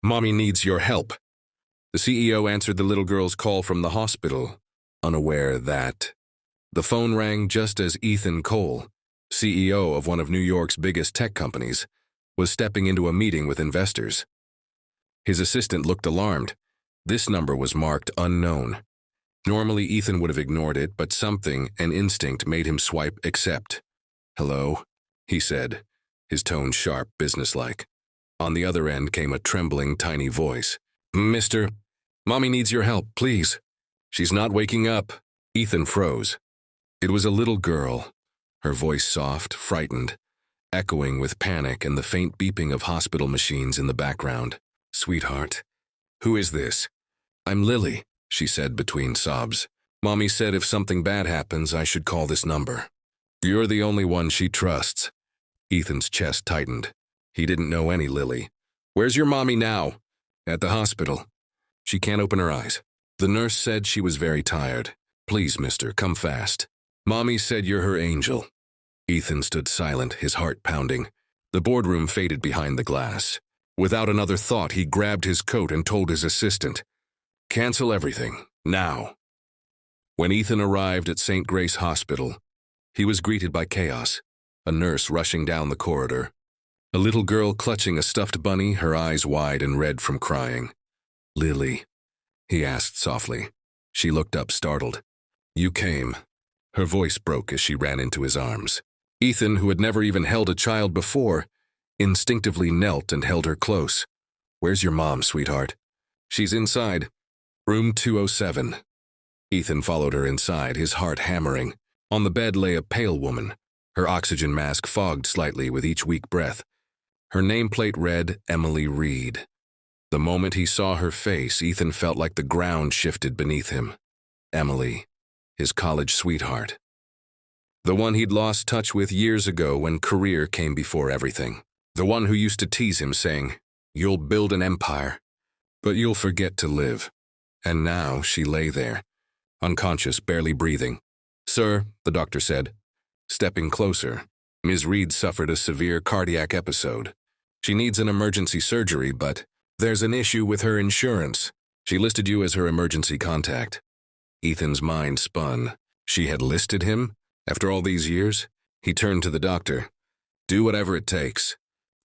Mommy needs your help. The CEO answered the little girl's call from the hospital, unaware that the phone rang just as Ethan Cole, CEO of one of New York's biggest tech companies, was stepping into a meeting with investors. His assistant looked alarmed. This number was marked unknown. Normally, Ethan would have ignored it, but something, an instinct, made him swipe accept. "Hello," he said, his tone sharp, businesslike. On the other end came a trembling, tiny voice. "Mister, Mommy needs your help, please. She's not waking up." Ethan froze. It was a little girl, her voice soft, frightened, echoing with panic and the faint beeping of hospital machines in the background. "Sweetheart, who is this?" "I'm Lily," she said between sobs. "Mommy said if something bad happens, I should call this number." "You're the only one she trusts." Ethan's chest tightened. He didn't know any Lily. "Where's your mommy now?" "At the hospital. She can't open her eyes. The nurse said she was very tired. Please, mister, come fast. Mommy said you're her angel." Ethan stood silent, his heart pounding. The boardroom faded behind the glass. Without another thought, he grabbed his coat and told his assistant, "Cancel everything, now." When Ethan arrived at St. Grace Hospital, he was greeted by chaos, a nurse rushing down the corridor, a little girl clutching a stuffed bunny, her eyes wide and red from crying. "Lily," he asked softly. She looked up, startled. "You came." Her voice broke as she ran into his arms. Ethan, who had never even held a child before, instinctively knelt and held her close. "Where's your mom, sweetheart?" "She's inside. Room 207. Ethan followed her inside, his heart hammering. On the bed lay a pale woman, her oxygen mask fogged slightly with each weak breath. Her nameplate read Emily Reed. The moment he saw her face, Ethan felt like the ground shifted beneath him. Emily, his college sweetheart. The one he'd lost touch with years ago when career came before everything. The one who used to tease him, saying, "You'll build an empire, but you'll forget to live." And now she lay there, unconscious, barely breathing. "Sir," the doctor said, stepping closer, "Ms. Reed suffered a severe cardiac episode. She needs an emergency surgery, but there's an issue with her insurance. She listed you as her emergency contact." Ethan's mind spun. She had listed him? After all these years? He turned to the doctor. "Do whatever it takes.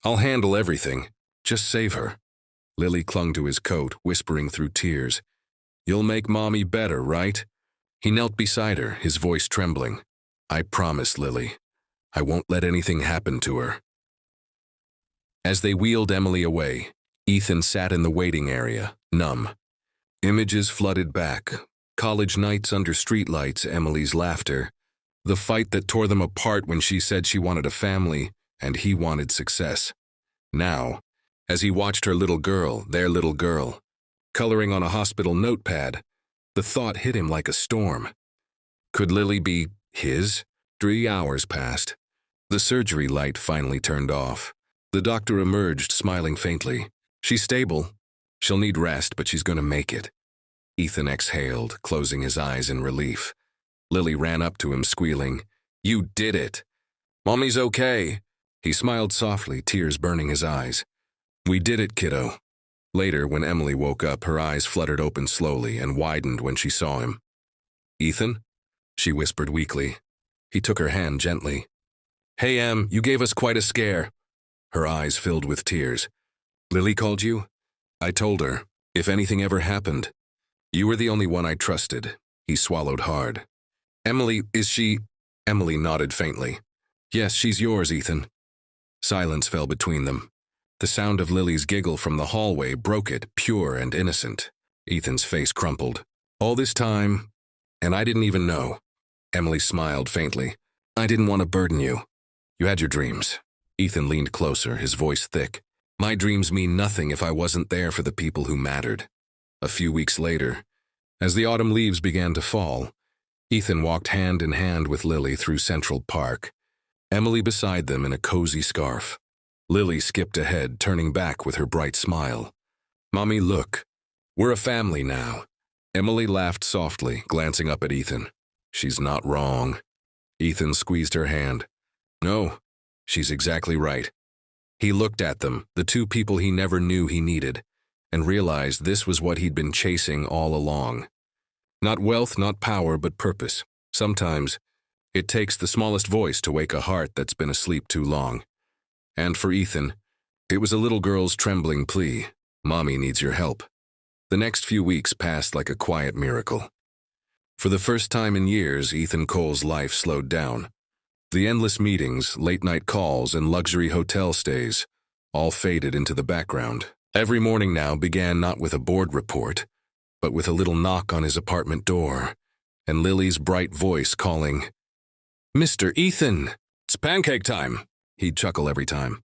I'll handle everything. Just save her." Lily clung to his coat, whispering through tears. "You'll make Mommy better, right?" He knelt beside her, his voice trembling. "I promise, Lily. I won't let anything happen to her." As they wheeled Emily away, Ethan sat in the waiting area, numb. Images flooded back. College nights under streetlights, Emily's laughter. The fight that tore them apart when she said she wanted a family and he wanted success. Now, as he watched her little girl, their little girl, coloring on a hospital notepad, the thought hit him like a storm. Could Lily be his? 3 hours passed. The surgery light finally turned off. The doctor emerged, smiling faintly. "She's stable. She'll need rest, but she's going to make it." Ethan exhaled, closing his eyes in relief. Lily ran up to him, squealing, "You did it." "Mommy's okay." He smiled softly, tears burning his eyes. "We did it, kiddo." Later, when Emily woke up, her eyes fluttered open slowly and widened when she saw him. "Ethan?" she whispered weakly. He took her hand gently. "Hey, Em, you gave us quite a scare." Her eyes filled with tears. "Lily called you?" "I told her, if anything ever happened. You were the only one I trusted." He swallowed hard. "Emily, is she—" Emily nodded faintly. "Yes, she's yours, Ethan." Silence fell between them. The sound of Lily's giggle from the hallway broke it, pure and innocent. Ethan's face crumpled. "All this time, and I didn't even know." Emily smiled faintly. "I didn't want to burden you. You had your dreams." Ethan leaned closer, his voice thick. "My dreams mean nothing if I wasn't there for the people who mattered." A few weeks later, as the autumn leaves began to fall, Ethan walked hand in hand with Lily through Central Park, Emily beside them in a cozy scarf. Lily skipped ahead, turning back with her bright smile. "Mommy, look. We're a family now." Emily laughed softly, glancing up at Ethan. "She's not wrong." Ethan squeezed her hand. "No, she's exactly right." He looked at them, the two people he never knew he needed. and realized this was what he'd been chasing all along. Not wealth, not power, but purpose. Sometimes, it takes the smallest voice to wake a heart that's been asleep too long. And for Ethan, it was a little girl's trembling plea, "Mommy needs your help." The next few weeks passed like a quiet miracle. For the first time in years, Ethan Cole's life slowed down. The endless meetings, late-night calls, and luxury hotel stays all faded into the background. Every morning now began not with a board report, but with a little knock on his apartment door, and Lily's bright voice calling, "Mr. Ethan, it's pancake time," he'd chuckle every time.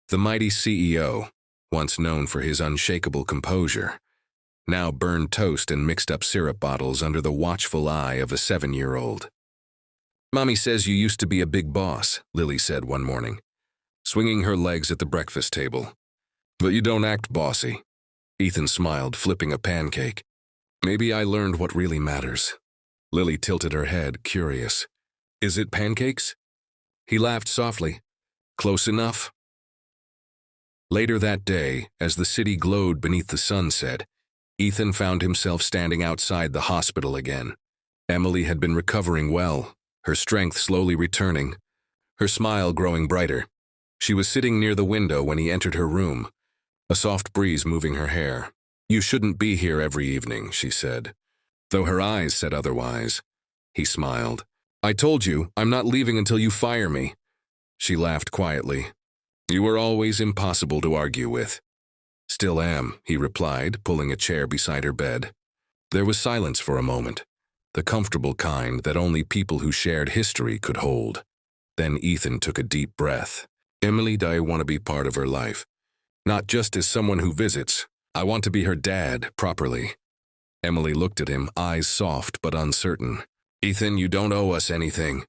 The mighty CEO, once known for his unshakable composure, now burned toast and mixed up syrup bottles under the watchful eye of a 7-year-old. "Mommy says you used to be a big boss," Lily said one morning, swinging her legs at the breakfast table. "But you don't act bossy." Ethan smiled, flipping a pancake. "Maybe I learned what really matters." Lily tilted her head, curious. "Is it pancakes?" He laughed softly. "Close enough." Later that day, as the city glowed beneath the sunset, Ethan found himself standing outside the hospital again. Emily had been recovering well, her strength slowly returning, her smile growing brighter. She was sitting near the window when he entered her room, a soft breeze moving her hair. "You shouldn't be here every evening," she said, though her eyes said otherwise. He smiled. "I told you, I'm not leaving until you fire me." She laughed quietly. "You were always impossible to argue with." "Still am," he replied, pulling a chair beside her bed. There was silence for a moment, the comfortable kind that only people who shared history could hold. Then Ethan took a deep breath. "Emily, I want to be part of her life. Not just as someone who visits. I want to be her dad, properly." Emily looked at him, eyes soft but uncertain. "Ethan, you don't owe us anything."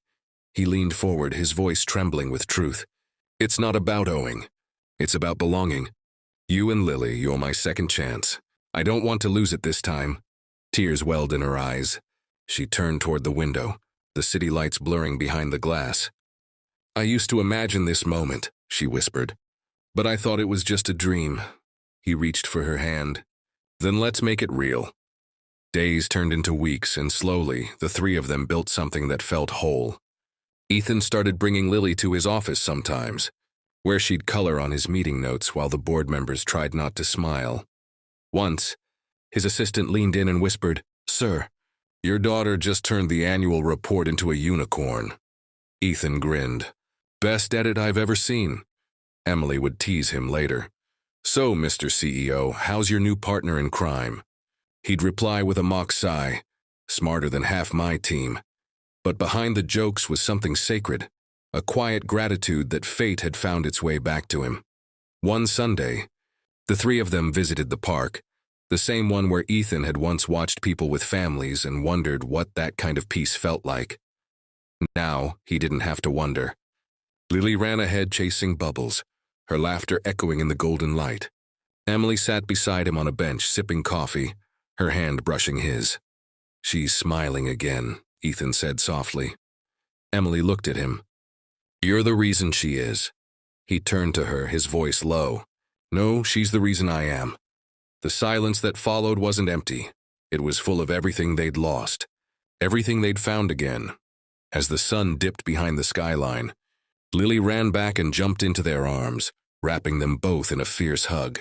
He leaned forward, his voice trembling with truth. "It's not about owing. It's about belonging. You and Lily, you're my second chance. I don't want to lose it this time." Tears welled in her eyes. She turned toward the window, the city lights blurring behind the glass. "I used to imagine this moment," she whispered. "But I thought it was just a dream." He reached for her hand. "Then let's make it real." Days turned into weeks, and slowly, the three of them built something that felt whole. Ethan started bringing Lily to his office sometimes, where she'd color on his meeting notes while the board members tried not to smile. Once, his assistant leaned in and whispered, "Sir, your daughter just turned the annual report into a unicorn." Ethan grinned. "Best edit I've ever seen." Emily would tease him later. "So, Mr. CEO, how's your new partner in crime?" He'd reply with a mock sigh, "Smarter than half my team." But behind the jokes was something sacred, a quiet gratitude that fate had found its way back to him. One Sunday, the three of them visited the park, the same one where Ethan had once watched people with families and wondered what that kind of peace felt like. Now, he didn't have to wonder. Lily ran ahead chasing bubbles, her laughter echoing in the golden light. Emily sat beside him on a bench sipping coffee, her hand brushing his. "She's smiling again," Ethan said softly. Emily looked at him. "You're the reason she is." He turned to her, his voice low. "No, she's the reason I am." The silence that followed wasn't empty. It was full of everything they'd lost, everything they'd found again. As the sun dipped behind the skyline, Lily ran back and jumped into their arms, wrapping them both in a fierce hug.